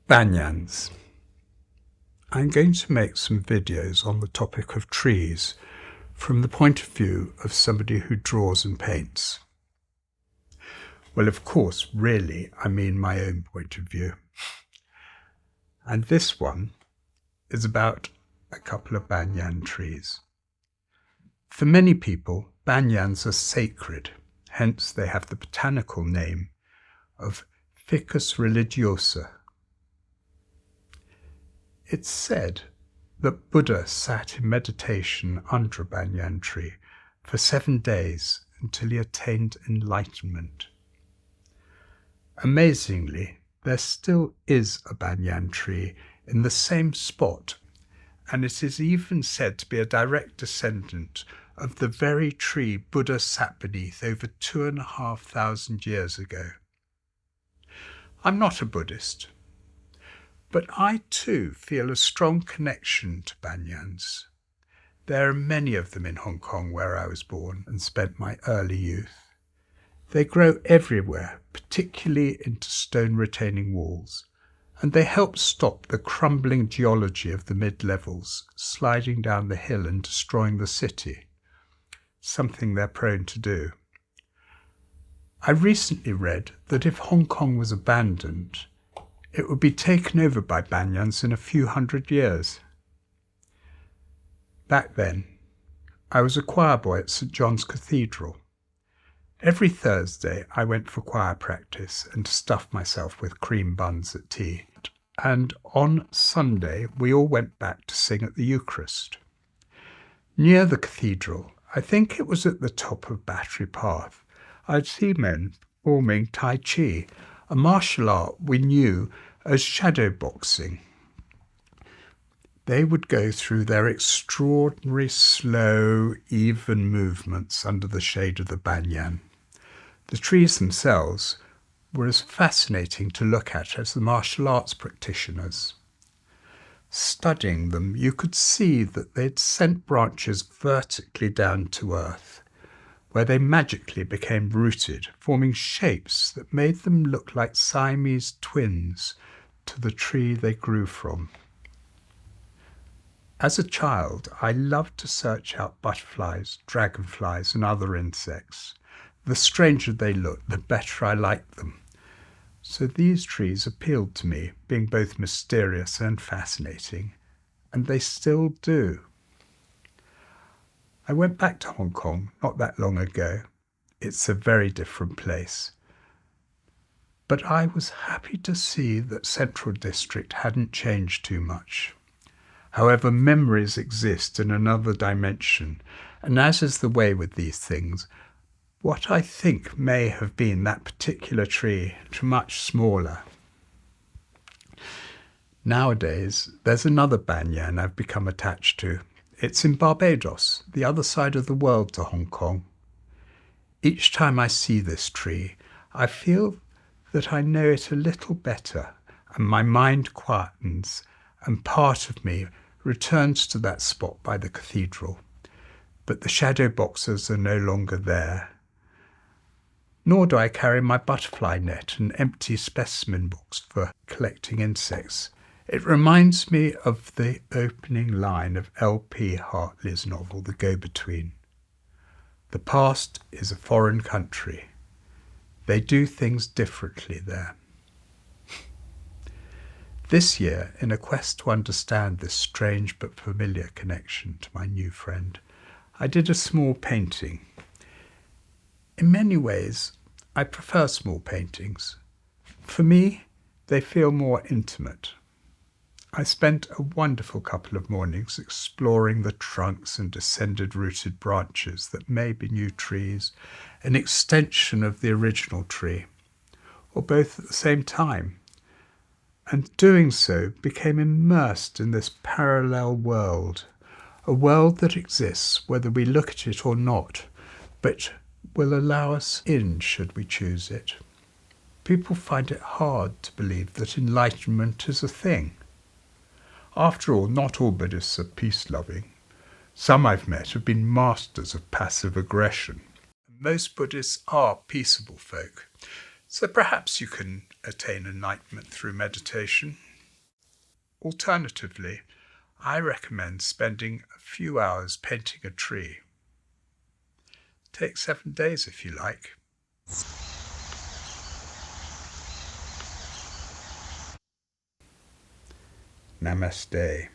Banyans. I'm going to make some videos on the topic of trees from the point of view of somebody who draws and paints. Well, of course, really, I mean my own point of view. And this one is about a couple of banyan trees. For many people, banyans are sacred, hence they have the botanical name of Ficus religiosa. It's said that Buddha sat in meditation under a banyan tree for 7 days until he attained enlightenment. Amazingly, there still is a banyan tree in the same spot, and it is even said to be a direct descendant of the very tree Buddha sat beneath over 2,500 years ago. I'm not a Buddhist, but I too feel a strong connection to banyans. There are many of them in Hong Kong, where I was born and spent my early youth. They grow everywhere, particularly into stone retaining walls, and they help stop the crumbling geology of the mid-levels sliding down the hill and destroying the city, something they're prone to do. I recently read that if Hong Kong was abandoned, it would be taken over by banyans in a few hundred years. Back then, I was a choir boy at St. John's Cathedral. Every Thursday I went for choir practice and to stuff myself with cream buns at tea. And on Sunday we all went back to sing at the Eucharist. Near the cathedral, I think it was at the top of Battery Path, I'd see men performing Tai Chi, a martial art we knew as shadow boxing. They would go through their extraordinary, slow, even movements under the shade of the banyan. The trees themselves were as fascinating to look at as the martial arts practitioners. Studying them, you could see that they'd sent branches vertically down to earth, where they magically became rooted, forming shapes that made them look like Siamese twins to the tree they grew from. As a child, I loved to search out butterflies, dragonflies, and other insects. The stranger they looked, the better I liked them. So these trees appealed to me, being both mysterious and fascinating, and they still do. I went back to Hong Kong not that long ago. It's a very different place. But I was happy to see that Central District hadn't changed too much. However, memories exist in another dimension, and as is the way with these things, what I think may have been that particular tree is much smaller. Nowadays, there's another banyan I've become attached to. It's in Barbados, the other side of the world to Hong Kong. Each time I see this tree, I feel that I know it a little better, and my mind quietens, and part of me returns to that spot by the cathedral. But the shadow boxers are no longer there. Nor do I carry my butterfly net and empty specimen box for collecting insects. It reminds me of the opening line of L.P. Hartley's novel, The Go-Between. The past is a foreign country. They do things differently there. This year, in a quest to understand this strange but familiar connection to my new friend, I did a small painting. In many ways, I prefer small paintings. For me, they feel more intimate. I spent a wonderful couple of mornings exploring the trunks and descended rooted branches that may be new trees, an extension of the original tree, or both at the same time, and doing so became immersed in this parallel world, a world that exists whether we look at it or not, but will allow us in should we choose it. People find it hard to believe that enlightenment is a thing. After all, not all Buddhists are peace-loving. Some I've met have been masters of passive aggression. Most Buddhists are peaceable folk, so perhaps you can attain enlightenment through meditation. Alternatively, I recommend spending a few hours painting a tree. Take 7 days if you like. Namaste.